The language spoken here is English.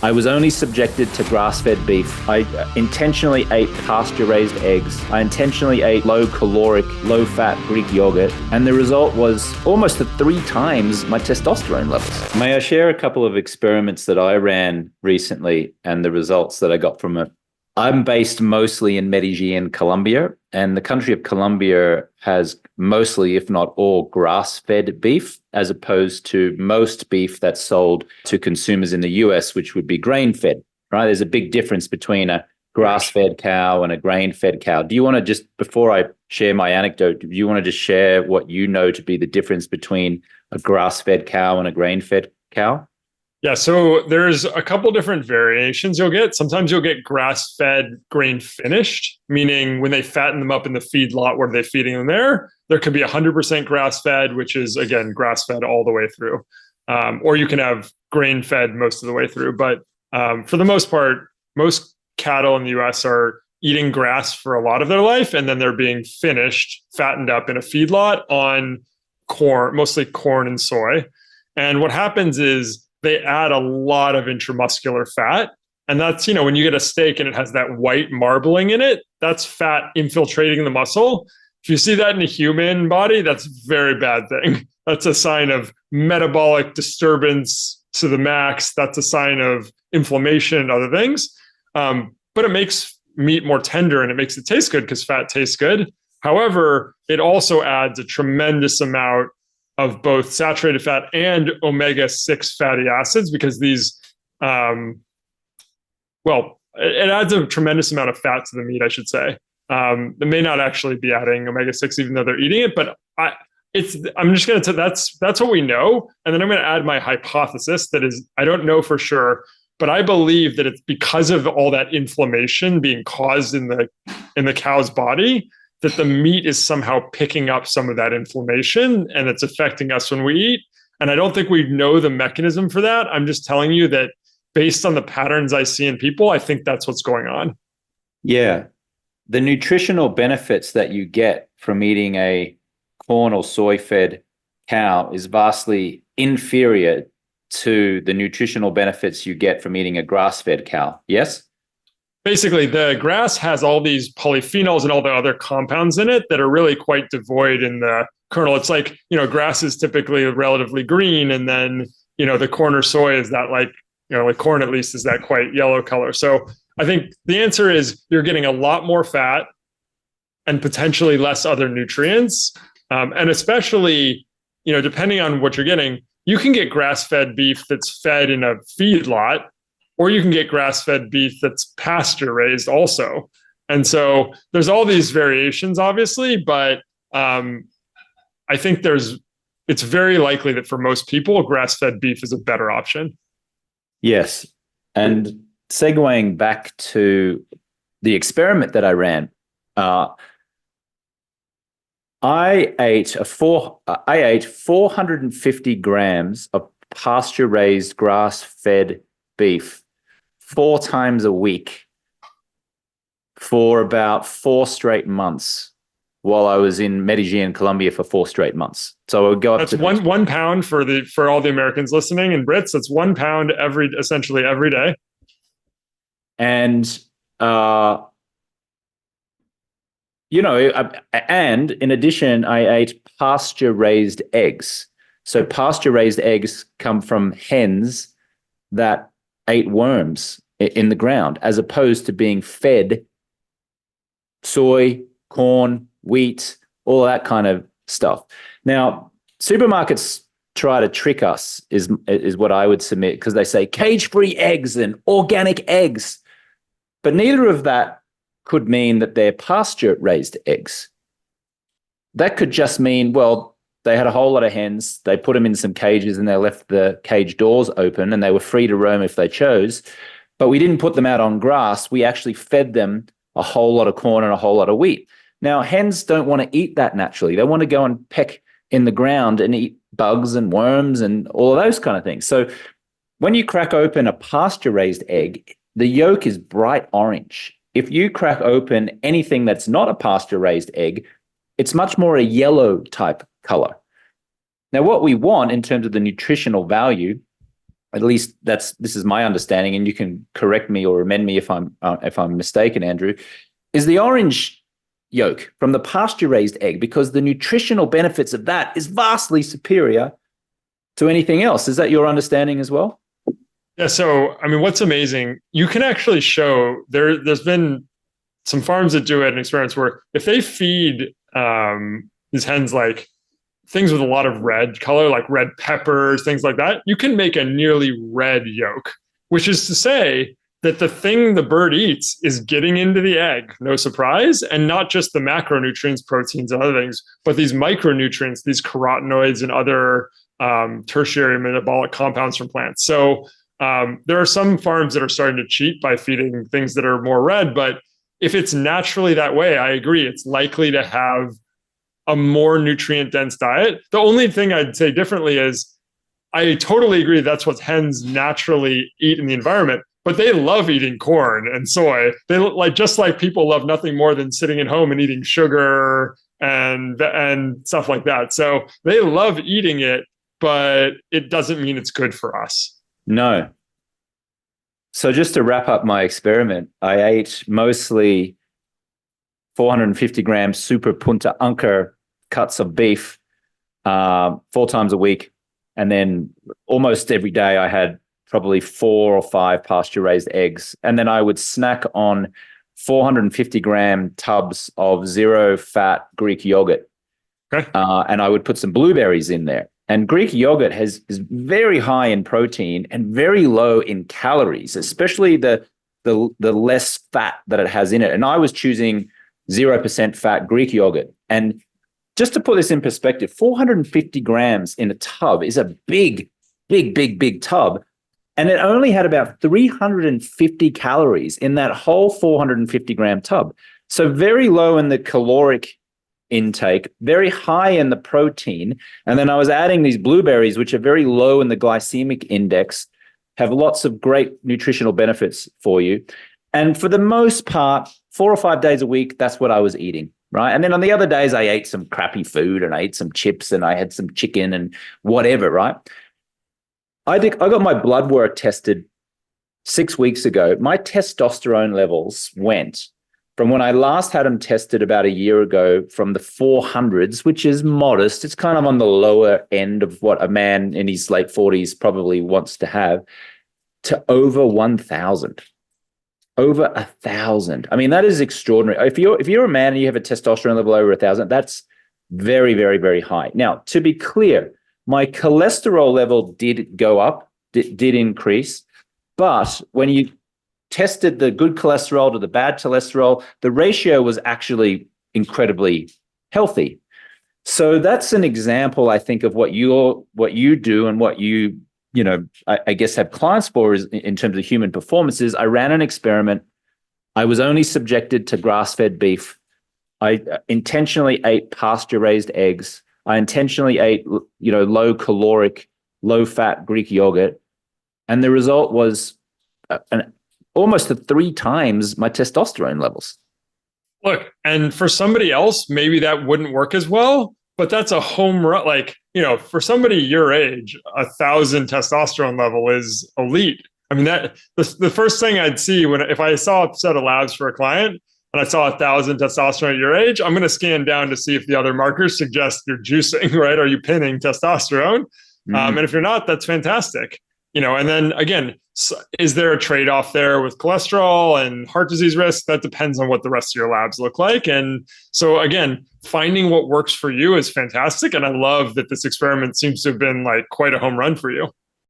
I was only subjected to grass-fed beef. I intentionally ate pasture-raised eggs. I intentionally ate low-caloric, low-fat Greek yogurt. And the result was almost 3 times my testosterone levels. May I share a couple of experiments that I ran recently and the results that I got from it? I'm based mostly in Medellin, Colombia, and the country of Colombia has mostly, if not all, grass-fed beef, as opposed to most beef that's sold to consumers in the US, which would be grain-fed, right? There's a big difference between a grass-fed cow and a grain-fed cow. Do you want to just, before I share my anecdote, do you want to just share what you know to be the difference between a grass-fed cow and a grain-fed cow? Yeah, so there's a couple different variations you'll get. Sometimes you'll get grass-fed, grain-finished, meaning when they fatten them up in the feedlot where they're feeding them there could be 100% grass-fed, which is, again, grass-fed all the way through. Or you can have grain-fed most of the way through. But for the most part, most cattle in the US are eating grass for a lot of their life, and then they're being finished, fattened up in a feedlot on corn, mostly corn and soy. And what happens is they add a lot of intramuscular fat. And that's, when you get a steak and it has that white marbling in it, that's fat infiltrating the muscle. If you see that in a human body, that's a very bad thing. That's a sign of metabolic disturbance to the max. That's a sign of inflammation and other things. But it makes meat more tender and it makes it taste good because fat tastes good. However, it also adds a tremendous amount of both saturated fat and omega-6 fatty acids, because these, it adds a tremendous amount of fat to the meat, I should say. They may not actually be adding omega-6 even though they're eating it, but I'm just going to, that's what we know. And then I'm going to add my hypothesis that is, I don't know for sure, but I believe that it's because of all that inflammation being caused in the cow's body, that the meat is somehow picking up some of that inflammation and it's affecting us when we eat. And I don't think we know the mechanism for that. I'm just telling you that based on the patterns I see in people, I think that's what's going on. Yeah. The nutritional benefits that you get from eating a corn or soy-fed cow is vastly inferior to the nutritional benefits you get from eating a grass-fed cow. Yes? Basically, the grass has all these polyphenols and all the other compounds in it that are really quite devoid in the kernel. It's like, grass is typically relatively green, and then, the corn or soy is that like corn at least is that quite yellow color. So I think the answer is you're getting a lot more fat and potentially less other nutrients. And especially, depending on what you're getting, you can get grass-fed beef that's fed in a feedlot, or you can get grass-fed beef that's pasture-raised also. And so there's all these variations, obviously, but I think it's very likely that for most people, grass-fed beef is a better option. Yes. And segueing back to the experiment that I ran, I ate 450 grams of pasture-raised grass-fed beef 4 times a week for about 4 straight months while I was in Medellin, Colombia for 4 straight months. So I would go up That's to one pound for all the Americans listening and Brits. That's 1 pound essentially every day. And and in addition, I ate pasture-raised eggs. So pasture-raised eggs come from hens that ate worms in the ground, as opposed to being fed soy, corn, wheat, all that kind of stuff. Now, supermarkets try to trick us, is what I would submit, because they say cage-free eggs and organic eggs. But neither of that could mean that they're pasture-raised eggs. That could just mean, well, they had a whole lot of hens, they put them in some cages and they left the cage doors open and they were free to roam if they chose. But we didn't put them out on grass. We actually fed them a whole lot of corn and a whole lot of wheat. Now, hens don't want to eat that naturally. They want to go and peck in the ground and eat bugs and worms and all of those kind of things. So when you crack open a pasture-raised egg, the yolk is bright orange. If you crack open anything that's not a pasture-raised egg, it's much more a yellow type color. Now, what we want in terms of the nutritional value at least this is my understanding, and you can correct me or amend me if I'm mistaken, Andrew, is the orange yolk from the pasture-raised egg, because the nutritional benefits of that is vastly superior to anything else. Is that your understanding as well? Yeah. So, I mean, what's amazing, you can actually show there's been some farms that do it in experiments where if they feed these hens like things with a lot of red color, like red peppers, things like that, you can make a nearly red yolk, which is to say that the thing the bird eats is getting into the egg, no surprise, and not just the macronutrients, proteins, and other things, but these micronutrients, these carotenoids and other tertiary metabolic compounds from plants. So there are some farms that are starting to cheat by feeding things that are more red, but if it's naturally that way, I agree, it's likely to have a more nutrient dense diet. The only thing I'd say differently is I totally agree that's what hens naturally eat in the environment, but they love eating corn and soy. They like, just like people love nothing more than sitting at home and eating sugar and stuff like that. So they love eating it, but it doesn't mean it's good for us. No. So just to wrap up my experiment, I ate mostly 450 grams super punta anchor cuts of beef 4 times a week. And then almost every day I had probably 4 or 5 pasture-raised eggs. And then I would snack on 450 gram tubs of zero-fat Greek yogurt. Okay. And I would put some blueberries in there. And Greek yogurt is very high in protein and very low in calories, especially the less fat that it has in it. And I was choosing 0% fat Greek yogurt. And just to put this in perspective, 450 grams in a tub is a big tub. And it only had about 350 calories in that whole 450 gram tub. So very low in the caloric intake, very high in the protein. And then I was adding these blueberries, which are very low in the glycemic index, have lots of great nutritional benefits for you. And for the most part, 4 or 5 days a week, that's what I was eating, right? And then on the other days, I ate some crappy food and I ate some chips and I had some chicken and whatever, right? I got my blood work tested 6 weeks ago. My testosterone levels went from when I last had them tested about a year ago from the 400s, which is modest. It's kind of on the lower end of what a man in his late 40s probably wants to have, to over 1,000. Over 1,000. I mean, that is extraordinary. If you're a man and you have a testosterone level over 1,000, that's very, very, very high. Now, to be clear, my cholesterol level did go up, did increase, but when you tested the good cholesterol to the bad cholesterol, the ratio was actually incredibly healthy. So that's an example, I think, of what you do and what I guess have clients for is in terms of human performances. I ran an experiment. I was only subjected to grass-fed beef. I intentionally ate pasture-raised eggs. I intentionally ate, low caloric, low fat Greek yogurt. And the result was almost 3 times my testosterone levels. Look, and for somebody else, maybe that wouldn't work as well, but that's a home run. Like, for somebody your age, 1,000 testosterone level is elite. I mean, that the first thing I'd see if I saw a set of labs for a client and I saw 1,000 testosterone at your age, I'm going to scan down to see if the other markers suggest you're juicing, right? Are you pinning testosterone? Mm-hmm. And if you're not, that's fantastic. And then again, is there a trade-off there with cholesterol and heart disease risk? That depends on what the rest of your labs look like. And so again, finding what works for you is fantastic. And I love that this experiment seems to have been like quite a home run for you.